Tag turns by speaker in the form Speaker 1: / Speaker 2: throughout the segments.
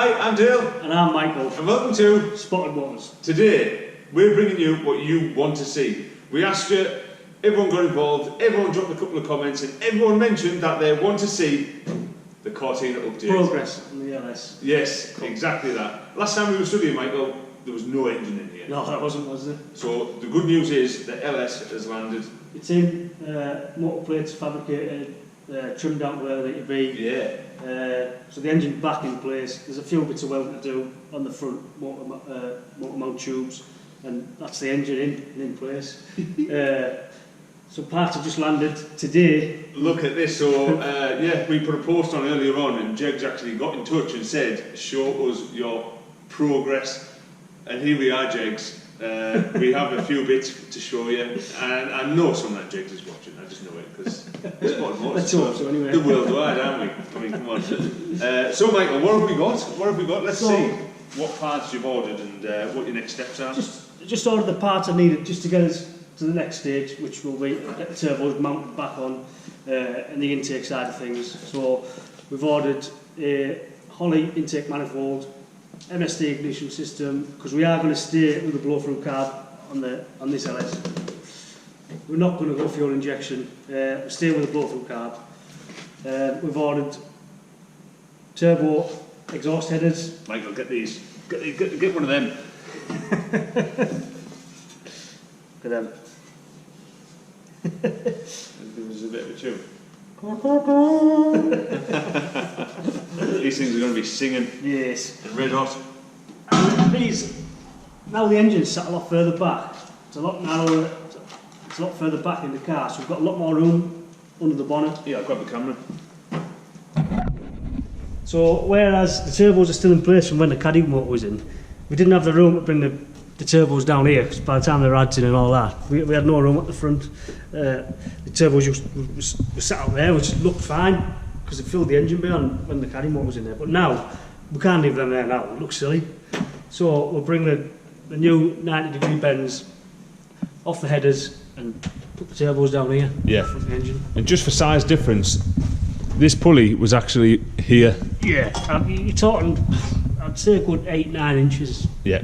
Speaker 1: Hi, I'm Dale.
Speaker 2: And I'm Michael.
Speaker 1: And welcome to
Speaker 2: Spottedmotors.
Speaker 1: Today, we're bringing you what you want to see. We asked you, everyone got involved, everyone dropped a couple of comments, and everyone mentioned that they want to see the Cortina update.
Speaker 2: Progress on the LS.
Speaker 1: Yes, exactly that. Last time we were studying, Michael, there was no engine in here.
Speaker 2: No, that wasn't, was there?
Speaker 1: So the good news is the LS has landed.
Speaker 2: It's in, motor plates fabricated, trimmed down where they need to be.
Speaker 1: Yeah.
Speaker 2: So the engine's back in place. There's a few bits of welding to do on the front motor mount tubes, and that's the engine in place. So parts have just landed today.
Speaker 1: Look at this. So yeah, we put a post on earlier on, and Jegs actually got in touch and said, "Show us your progress." And here we are, Jegs. We have a few bits to show you, and I know someone at Jegs is watching. I just know it because it's Spottedmotors.
Speaker 2: Let's hope so anyway.
Speaker 1: The worldwide, aren't we? I mean, come on. So, Michael, what have we got? What have we got? Let's see what parts you've ordered and what your next steps are.
Speaker 2: Just ordered the parts I needed just to get us to the next stage, which will be get the turbos mounted back on and the intake side of things. So we've ordered a Holly intake manifold, MSD ignition system, because we are going to stay with the blow-through carb on this LS. We're not going to go fuel injection. We're staying with the blow-through carb. We've ordered turbo exhaust headers.
Speaker 1: Michael, get these. Get one of them.
Speaker 2: Look at them.
Speaker 1: There was a bit of a tune. These things are going to be singing.
Speaker 2: Yes.
Speaker 1: And red hot.
Speaker 2: These, now the engine's sat a lot further back. It's a lot narrower. It's a lot further back in the car, so we've got a lot more room under the bonnet.
Speaker 1: Yeah, I'll grab the camera.
Speaker 2: So whereas the turbos are still in place from when the caddy motor was in, we didn't have the room to bring the turbos down here, because by the time they were added in and all that, we had no room at the front. The turbos were sat out there, which looked fine, because it filled the engine bay on when the caddy motor was in there. But now, we can't leave them there now, it looks silly. So we'll bring the new 90-degree bends off the headers and put the turbos down here.
Speaker 1: Yeah.
Speaker 2: Front of the engine.
Speaker 1: And just for size difference, this pulley was actually here.
Speaker 2: Yeah, you're talking, I'd say a good 8-9 inches.
Speaker 1: Yeah.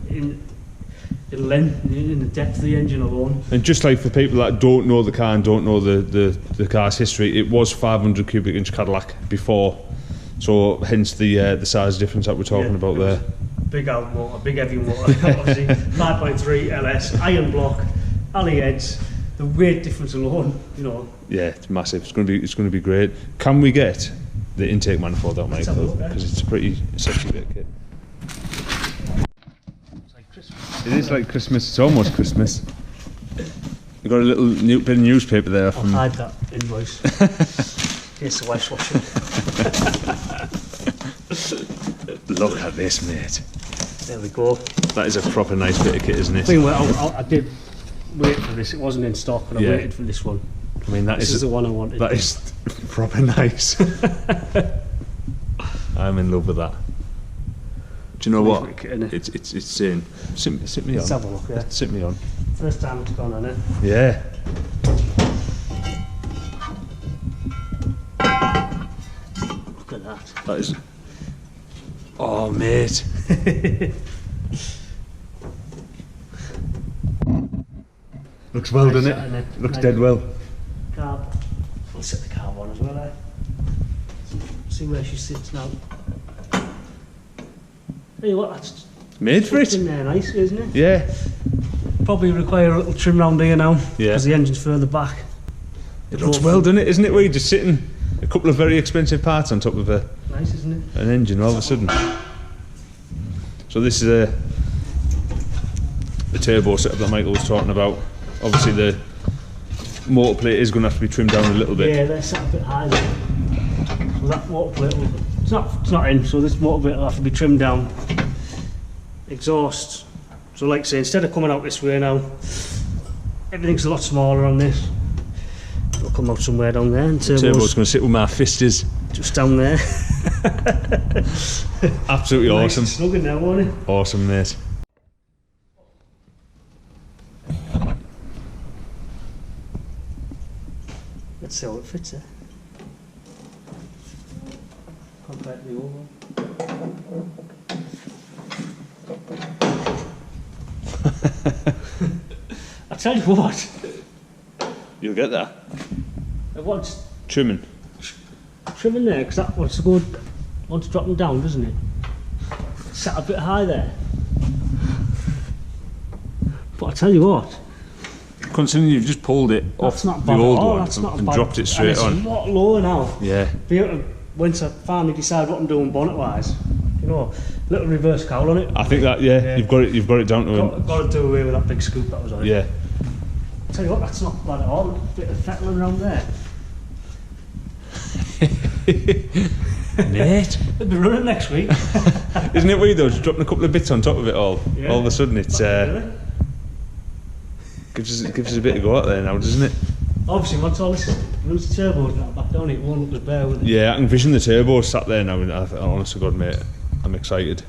Speaker 2: In length, in the depth of the engine alone.
Speaker 1: And just like for people that don't know the car and don't know the car's history, it was 500 cubic inch Cadillac before, so hence the size difference that we're talking about there.
Speaker 2: Big old motor, big heavy motor, obviously 5.3 LS, iron block, alley heads, the weight difference alone, you know.
Speaker 1: Yeah, it's massive. It's going to be great. Can we get the intake manifold out, Michael? Because it's a pretty sexy bit of kit. It is like Christmas. It's almost Christmas. You've got a little bit of newspaper there.
Speaker 2: I'll hide that invoice. Here's the wife's washing.
Speaker 1: Look at this, mate.
Speaker 2: There we go.
Speaker 1: That is a proper nice bit of kit, isn't it?
Speaker 2: I did wait for this. It wasn't in stock, but I waited for this one.
Speaker 1: I mean,
Speaker 2: this is the one I wanted.
Speaker 1: That is proper nice. I'm in love with that. Do you know what? It's saying, sit me on.
Speaker 2: Let's have a look, yeah.
Speaker 1: Sit me on.
Speaker 2: First time it's gone on it.
Speaker 1: Yeah.
Speaker 2: Look at that.
Speaker 1: That is. Oh, mate. Looks well, doesn't it? Looks dead well.
Speaker 2: Carb. We'll set the carb on as well, eh? See where she sits now. Hey, what? That's
Speaker 1: made for it.
Speaker 2: In there, nice, isn't it?
Speaker 1: Yeah.
Speaker 2: Probably require a little trim round here now.
Speaker 1: Yeah.
Speaker 2: Because the engine's further back.
Speaker 1: It looks well, doesn't it? Isn't it? Where you're just sitting a couple of very expensive parts on top of
Speaker 2: nice, isn't it?
Speaker 1: An engine all of a sudden. So this is the turbo setup that Michael was talking about. Obviously the motor plate is going to have to be trimmed down a little bit.
Speaker 2: Yeah, they're set a bit high there. So that motor plate will, it's not in, so this motor plate will have to be trimmed down. Exhaust. So like I say, instead of coming out this way now, everything's a lot smaller on this. It'll come out somewhere down there. And
Speaker 1: turbo's going to sit with my fisties.
Speaker 2: Just down there.
Speaker 1: Absolutely
Speaker 2: nice
Speaker 1: awesome.
Speaker 2: Snug in there, won't it?
Speaker 1: Awesome, mate.
Speaker 2: Let's see how it fits there. Compared to the old one. I tell you what,
Speaker 1: You'll get that.
Speaker 2: I want
Speaker 1: Trimming.
Speaker 2: trim in there because that wants to go, wants to drop them down, doesn't it? Sat a bit high there. But I tell you what,
Speaker 1: Considering you've just pulled it
Speaker 2: that's
Speaker 1: off
Speaker 2: not
Speaker 1: the
Speaker 2: bad at
Speaker 1: old
Speaker 2: all.
Speaker 1: one
Speaker 2: That's not
Speaker 1: and
Speaker 2: bad.
Speaker 1: dropped it straight
Speaker 2: and
Speaker 1: on.
Speaker 2: it's a lot lower now.
Speaker 1: Yeah.
Speaker 2: Be able to, once I finally decide what I'm doing bonnet wise, you know, little reverse cowl on it.
Speaker 1: I think that, yeah,
Speaker 2: Yeah.
Speaker 1: you've got it down to it.
Speaker 2: Got to do away with that big scoop that was on it.
Speaker 1: Yeah.
Speaker 2: Tell you what, that's not bad at all. A bit of fettling around there.
Speaker 1: Mate.
Speaker 2: They'll be running next week.
Speaker 1: Isn't it weird though, just dropping a couple of bits on top of it all?
Speaker 2: Yeah.
Speaker 1: All of a sudden it's
Speaker 2: Really?
Speaker 1: gives us a bit to go out there now, doesn't it?
Speaker 2: Obviously, once all this runs the turbos now back down, it won't look as bare with it.
Speaker 1: Yeah, I can vision the turbo sat there now, and honest to God, mate, I'm excited.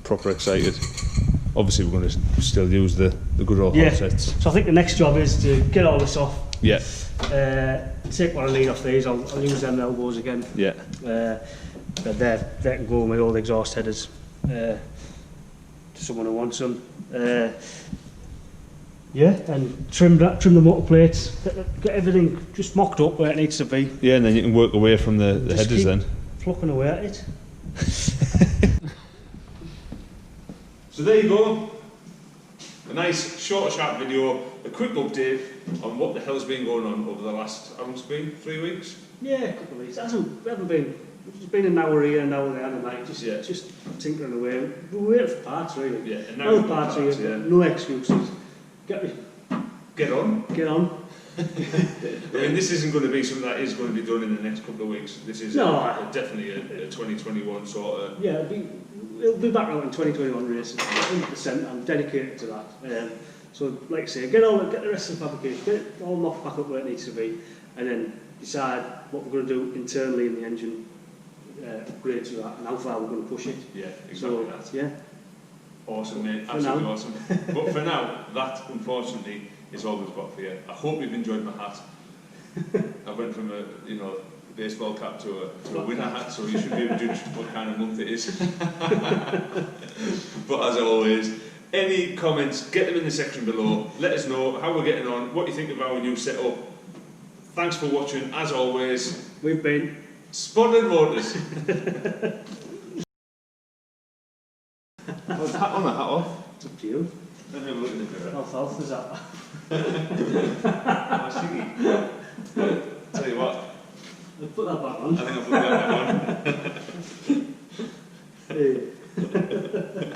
Speaker 1: Proper excited. Obviously, we're going to still use the good old hot sets.
Speaker 2: So I think the next job is to get all this off.
Speaker 1: Yeah.
Speaker 2: Take what I need off these. I'll use them elbows again.
Speaker 1: Yeah.
Speaker 2: But they can go with my old exhaust headers to someone who wants them. Yeah, and trim the motor plates. Get everything just mocked up where it needs to be.
Speaker 1: Yeah, and then you can work away from the
Speaker 2: Just
Speaker 1: headers
Speaker 2: keep
Speaker 1: then.
Speaker 2: Plucking away at it.
Speaker 1: So there you go. A nice short, sharp video, a quick update on what the hell's been going on over the last, how long's it been? 3 weeks?
Speaker 2: Yeah, a couple of weeks. We haven't been. It's been an hour here, an hour there, and like just tinkering away. We're waiting for parts, really.
Speaker 1: Yeah, and
Speaker 2: No
Speaker 1: now
Speaker 2: parts
Speaker 1: parts,
Speaker 2: here.
Speaker 1: yeah.
Speaker 2: No excuses. Get
Speaker 1: on.
Speaker 2: on.
Speaker 1: I mean, this isn't going to be something that is going to be done in the next couple of weeks. This is definitely a 2021 sort of...
Speaker 2: Yeah, it'll be back out in 2021 races, 100%. I'm dedicated to that. So, like I say, get the rest of the fabrication, get it all knocked back up where it needs to be, and then decide what we're going to do internally in the engine, upgrade to that, and how far we're going to push it.
Speaker 1: Yeah, exactly that.
Speaker 2: Yeah.
Speaker 1: Awesome, mate. Absolutely awesome. But for now, that, unfortunately, is all we've got for you. I hope you've enjoyed my hat. I went from a, baseball cap to a winter hat, so you should be able to judge what kind of month it is. But as always, any comments, get them in the section below. Let us know how we're getting on, what you think of our new setup. Thanks for watching. As always,
Speaker 2: we've been
Speaker 1: Spottedmotors. Oh, the hat on or hat off?
Speaker 2: It's up to you.
Speaker 1: Let me have a look in the mirror.
Speaker 2: Health is that.
Speaker 1: Oh, Siggy. Tell you what.
Speaker 2: I'll put that back on.
Speaker 1: I think I'll put that back on.